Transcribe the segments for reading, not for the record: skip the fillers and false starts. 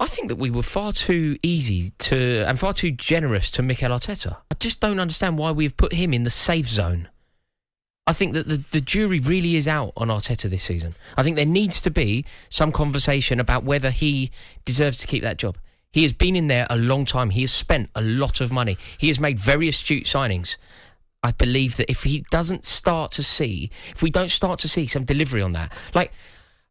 I think that we were far too easy to and far too generous to Mikel Arteta. I just don't understand why we've put him in the safe zone. I think that the jury really is out on Arteta this season. I think there needs to be some conversation about whether he deserves to keep that job. He has been in there a long time. He has spent a lot of money. He has made very astute signings. I believe that if we don't start to see some delivery on that, like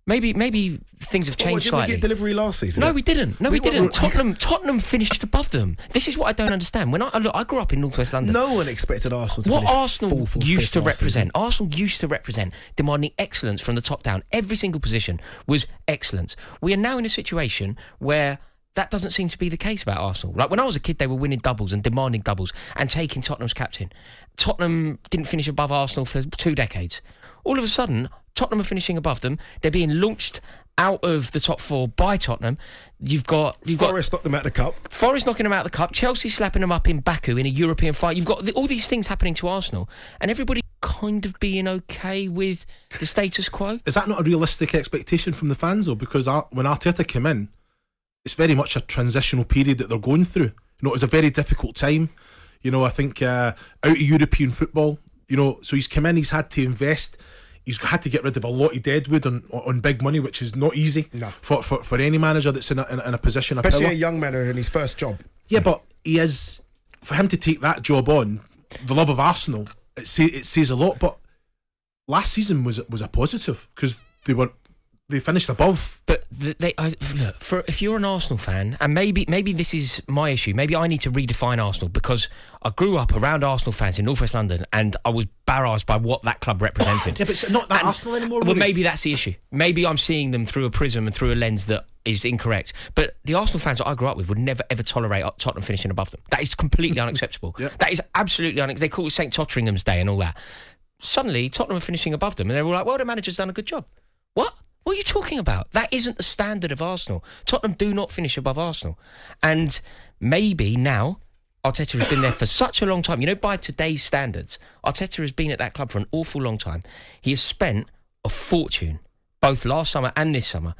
maybe things have changed slightly. Didn't we get delivery last season? No, we didn't. We didn't. Tottenham finished above them. This is what I don't understand. When I grew up in North West London. No one expected Arsenal to finish Arsenal fourth or used to fifth last represent. season. Arsenal used to represent demanding excellence from the top down. Every single position was excellence. We are now in a situation where that doesn't seem to be the case about Arsenal. Like when I was a kid, they were winning doubles and demanding doubles and taking Tottenham's captain. Tottenham didn't finish above Arsenal for 2 decades. All of a sudden, Tottenham are finishing above them. They're being launched out of the top 4 by Tottenham. You've got Forest knocked them out of the cup. Forest knocking them out of the cup. Chelsea slapping them up in Baku in a European fight. You've got all these things happening to Arsenal, and everybody kind of being okay with the status quo. Is that not a realistic expectation from the fans, though? Because when Arteta came in, it's very much a transitional period that they're going through. It was a very difficult time. I think out of European football. So he's come in. He's had to invest. He's had to get rid of a lot of deadwood on big money, which is not easy for any manager that's in a position of power. Especially a young manager in his first job. Yeah, but for him to take that job on, the love of Arsenal, it says a lot. But last season was a positive because they finished above. But if you're an Arsenal fan, and maybe this is my issue, maybe I need to redefine Arsenal, because I grew up around Arsenal fans in North West London and I was barraged by what that club represented. Yeah, but it's not that Arsenal anymore. Well, maybe that's the issue. Maybe I'm seeing them through a prism and through a lens that is incorrect. But the Arsenal fans that I grew up with would never ever tolerate Tottenham finishing above them. That is completely unacceptable. Yeah. That is absolutely unacceptable. They call it St. Totteringham's Day and all that. Suddenly, Tottenham are finishing above them and they're all like, well, the manager's done a good job. What? What are you talking about? That isn't the standard of Arsenal. Tottenham do not finish above Arsenal. And maybe now, Arteta has been there for such a long time. By today's standards, Arteta has been at that club for an awful long time. He has spent a fortune, both last summer and this summer.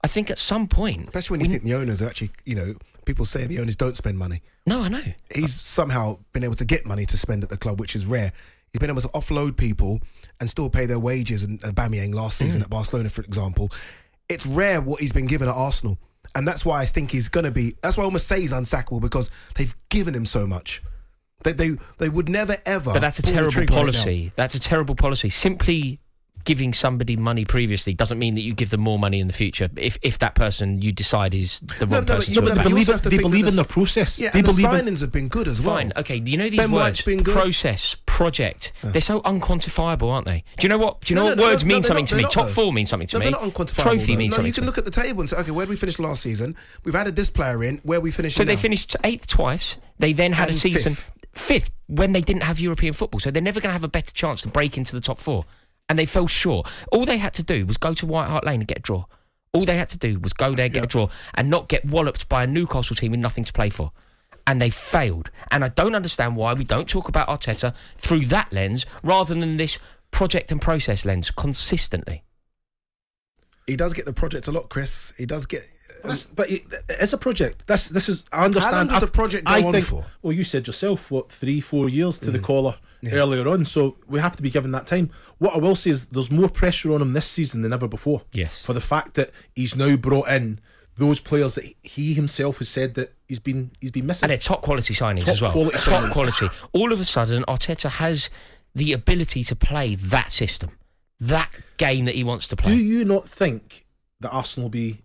I think at some point... Especially when you think the owners are actually, people say the owners don't spend money. No, I know. He's somehow been able to get money to spend at the club, which is rare. He's been able to offload people and still pay their wages. And Aubameyang last season at Barcelona, for example. It's rare what he's been given at Arsenal. And that's why I think he's going to be... That's why I almost say he's unsackable, because they've given him so much. They would never, ever... But that's a terrible policy. That's a terrible policy. Simply giving somebody money previously doesn't mean that you give them more money in the future if that person you decide is the wrong person. They believe in the process. Yeah, and the signings have been good as well. Fine, okay. Do you know these words? Process, project. They're so unquantifiable, aren't they? Do you know what? Words mean something to me? Top 4 means something to me. They're not unquantifiable. Trophy means something. You can look at the table and say, okay, where did we finish last season? We've added this player in. Where we finished? So they finished 8th twice. They then had a season 5th when they didn't have European football. So they're never going to have a better chance to break into the top 4. And they fell short. All they had to do was go to White Hart Lane and get a draw. All they had to do was go there, get a draw, and not get walloped by a Newcastle team with nothing to play for. And they failed. And I don't understand why we don't talk about Arteta through that lens rather than this project and process lens consistently. He does get the project a lot, Chris. He does get... But it's a project. This is... I understand. How long does the project go on for? Well, you said yourself, 3-4 years to the collar earlier on, so we have to be given that time. What I will say is there's more pressure on him this season than ever before. Yes. For the fact that he's now brought in those players that he himself has said that he's been missing. And they're top quality signings as well. Top quality. All of a sudden, Arteta has the ability to play that system, that game that he wants to play. Do you not think that Arsenal will be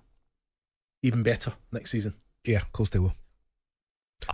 even better next season? Yeah, of course they will.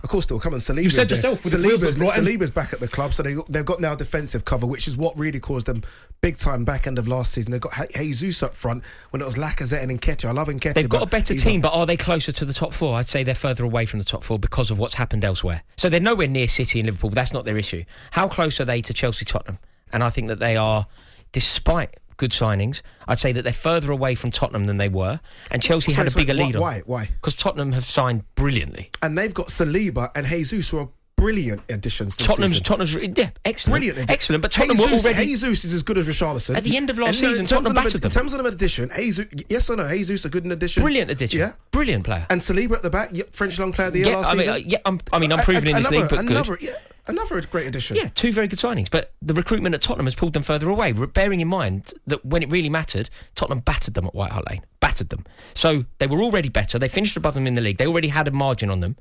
Of course they'll come, and Saliba's you said yourself, Saliba's back at the club, so they've got now defensive cover, which is what really caused them big time back end of last season. They've got Jesus up front when it was Lacazette and Nketiah. I love Nketiah. They've got a better team, but are they closer to the top 4? I'd say they're further away from the top 4 because of what's happened elsewhere. So they're nowhere near City and Liverpool, but that's not their issue. How close are they to Chelsea, Tottenham? And I think that they are, despite good signings, I'd say that they're further away from Tottenham than they were, and Chelsea had a bigger lead on. Why? Because Tottenham have signed brilliantly, and they've got Saliba and Jesus, who are brilliant additions this Tottenham's, season. yeah, excellent. Brilliant. Excellent, but Tottenham were already... Jesus is as good as Richarlison. At the end of last season, Tottenham battered them. In terms of an addition, Jesus, yes or no, Jesus a good addition? Brilliant addition. Yeah. Brilliant player. And Saliba at the back, French Young Player of the Year last season. I'm proven in this league, but good. Another great addition. Yeah, 2 very good signings, but the recruitment at Tottenham has pulled them further away, bearing in mind that when it really mattered, Tottenham battered them at White Hart Lane. Battered them. So they were already better. They finished above them in the league. They already had a margin on them.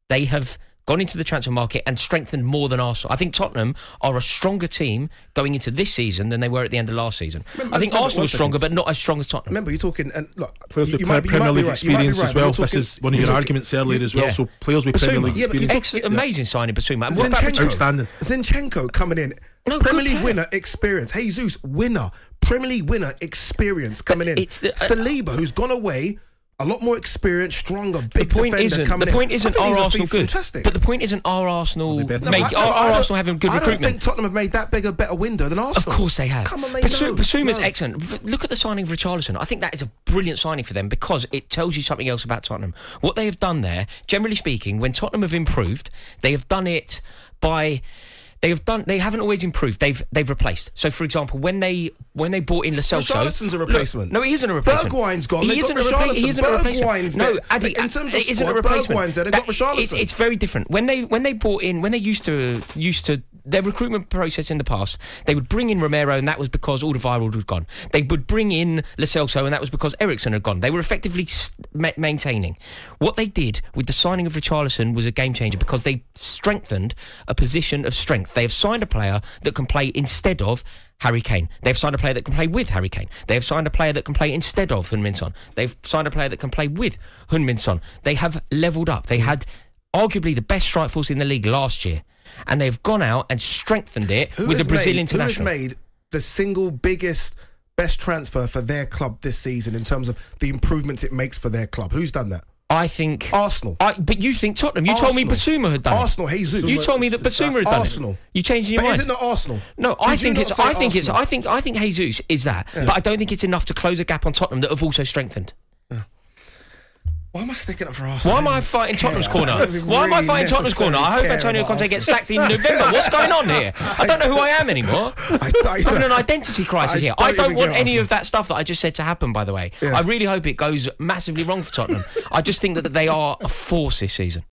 They have gone into the transfer market and strengthened more than Arsenal. I think Tottenham are a stronger team going into this season than they were at the end of last season. I think Arsenal was stronger, but not as strong as Tottenham. Remember, you're talking... And look, players with Premier League experience as well. This is one of your arguments earlier as well. So players with Premier League experience. Amazing signing, Basuma. Outstanding. Zinchenko coming in. Premier League winner experience. Jesus, winner. Premier League winner experience coming in. Saliba, who's gone away... A lot more experienced, stronger, big defender coming in. The point isn't our Arsenal good, fantastic. but the point isn't our Arsenal Arsenal having good recruitment. I don't think Tottenham have made that big a better window than Arsenal. Of course they have. Come on, they Basuma's excellent. Look at the signing of Richarlison. I think that is a brilliant signing for them because it tells you something else about Tottenham. What they have done there, generally speaking, when Tottenham have improved, they have done it by... They haven't always improved. They've replaced. So, for example, when they bought in Lo Celso, Richarlison's a replacement. No, he isn't a replacement. Bergwijn's gone. He isn't a replacement. No, Addy, in terms of it isn't squad, a replacement. Bergwijn's there. They've got Richarlison. It's very different. When they bought in, when they used to their recruitment process in the past, they would bring in Romero, and that was because Alderweireld had gone. They would bring in Lo Celso, and that was because Eriksen had gone. They were effectively maintaining. What they did with the signing of Richarlison was a game changer because they strengthened a position of strength. They have signed a player that can play instead of Harry Kane. They've signed a player that can play with Harry Kane. They have signed a player that can play instead of Heung-min Son. They've signed a player that can play with Heung-min Son. They have levelled up. They had arguably the best strike force in the league last year, and they've gone out and strengthened it with the Brazil international. Who has made the single biggest, best transfer for their club this season in terms of the improvements it makes for their club? Who's done that? I think Arsenal. But you think Tottenham. You told me Basuma had done Arsenal, Jesus. You told me that Basuma had done Arsenal. You changed your mind. But is it not Arsenal? No, I think Jesus is that. Yeah. But I don't think it's enough to close a gap on Tottenham that have also strengthened. Why am I sticking up for Arsenal? Why am I fighting Tottenham's corner? Why am I fighting Tottenham's corner? I hope Antonio Conte gets sacked in November. What's going on here? I don't know who I am anymore. I'm having an identity crisis here. I don't want any of that stuff that I just said to happen, by the way. Yeah. I really hope it goes massively wrong for Tottenham. I just think that they are a force this season.